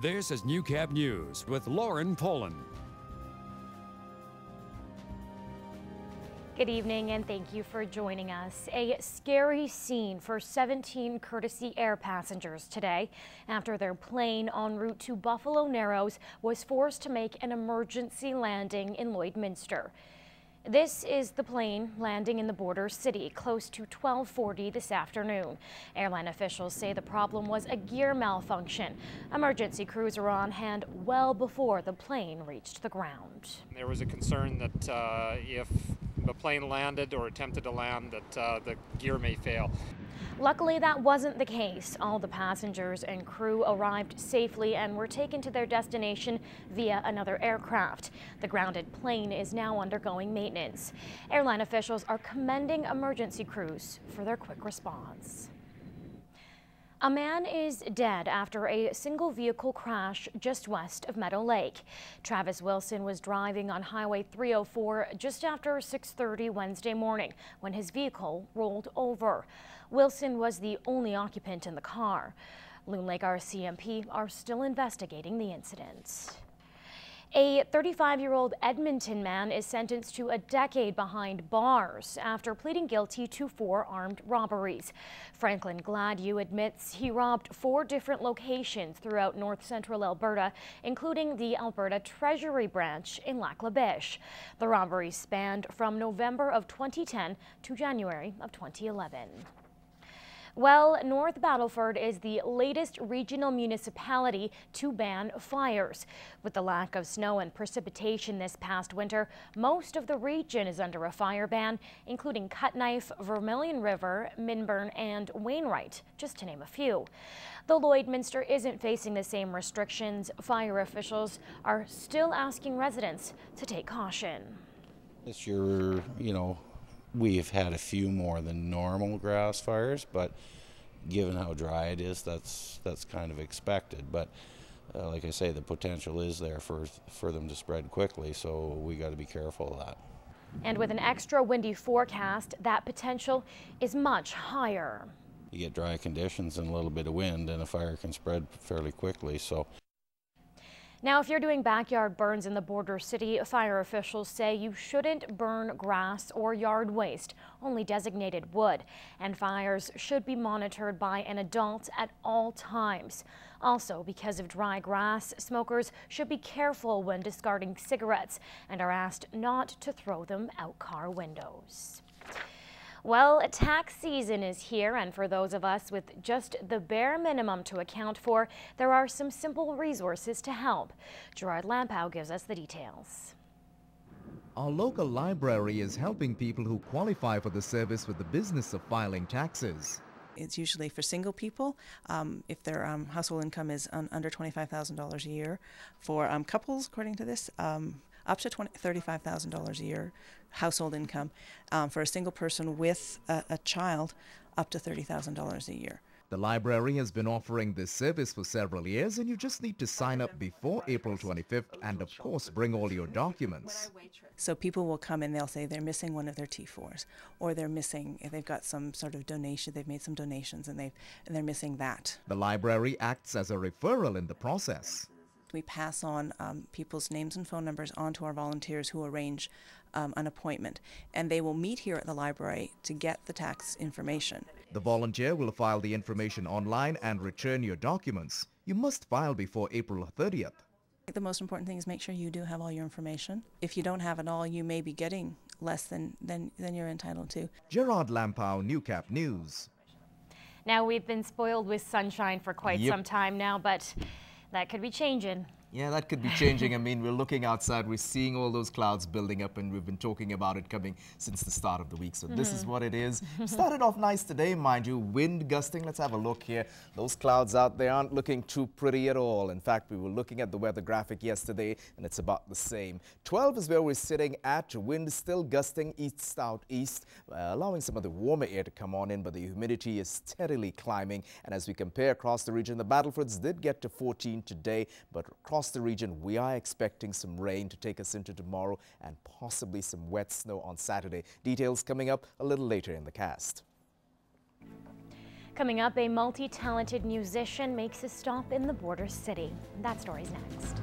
This is Newcap News with Lauren Poland. Good evening and thank you for joining us. A scary scene for 17 Courtesy Air passengers today after their plane en route to Buffalo Narrows was forced to make an emergency landing in Lloydminster. This is the plane landing in the border city close to 12:40 this afternoon. Airline officials say the problem was a gear malfunction. Emergency crews were on hand well before the plane reached the ground. There was a concern that if the plane landed or attempted to land, that the gear may fail. Luckily, that wasn't the case. All the passengers and crew arrived safely and were taken to their destination via another aircraft. The grounded plane is now undergoing maintenance. Airline officials are commending emergency crews for their quick response. A man is dead after a single vehicle crash just west of Meadow Lake. Travis Wilson was driving on Highway 304 just after 6:30 Wednesday morning when his vehicle rolled over. Wilson was the only occupant in the car. Loon Lake RCMP are still investigating the incident. A 35-year-old Edmonton man is sentenced to a decade behind bars after pleading guilty to 4 armed robberies. Franklin Gladue admits he robbed 4 different locations throughout north-central Alberta, including the Alberta Treasury branch in Lac La Biche. The robberies spanned from November of 2010 to January of 2011. Well, North Battleford is the latest regional municipality to ban fires. With the lack of snow and precipitation this past winter, most of the region is under a fire ban, including Cutknife, Vermilion River, Minburn, and Wainwright, just to name a few. Though Lloydminster isn't facing the same restrictions, fire officials are still asking residents to take caution. This year, we've had a few more than normal grass fires, but given how dry it is, that's kind of expected. But like I say, the potential is there for them to spread quickly, so we got to be careful of that. And with an extra windy forecast, that potential is much higher. You get dry conditions and a little bit of wind, and a fire can spread fairly quickly. So. Now, if you're doing backyard burns in the border city, fire officials say you shouldn't burn grass or yard waste, only designated wood. And fires should be monitored by an adult at all times. Also, because of dry grass, smokers should be careful when discarding cigarettes and are asked not to throw them out car windows. Well, tax season is here, and for those of us with just the bare minimum to account for, there are some simple resources to help. Gerard Lampow gives us the details. Our local library is helping people who qualify for the service with the business of filing taxes. It's usually for single people, if their household income is under $25,000 a year. For couples, according to this, up to $35,000 a year household income. For a single person with a child, up to $30,000 a year. The library has been offering this service for several years, and you just need to sign up before April 25th and, of course, bring all your documents. So people will come and they'll say they're missing one of their T4s, or they've got some sort of donation, they've made some donations and they're missing that. The library acts as a referral in the process. We pass on people's names and phone numbers on to our volunteers who arrange an appointment, and they will meet here at the library to get the tax information. The volunteer will file the information online and return your documents. You must file before April 30th. The most important thing is make sure you do have all your information. If you don't have it all, you may be getting less than you're entitled to. Gerard Lampow, Newcap News. Now, we've been spoiled with sunshine for quite some time now, but that could be changing. Yeah, that could be changing. I mean, we're looking outside, we're seeing all those clouds building up, and we've been talking about it coming since the start of the week. So this is what it is. Started off nice today, mind you. Wind gusting. Let's have a look here. Those clouds out there aren't looking too pretty at all. In fact, we were looking at the weather graphic yesterday, and it's about the same. 12 is where we're sitting at. Wind still gusting east-southeast, allowing some of the warmer air to come on in, but the humidity is steadily climbing. And as we compare across the region, the Battlefords did get to 14 today, but across the region, we are expecting some rain to take us into tomorrow and possibly some wet snow on Saturday. Details coming up a little later in the cast. Coming up, a multi-talented musician makes a stop in the border city. That story's next.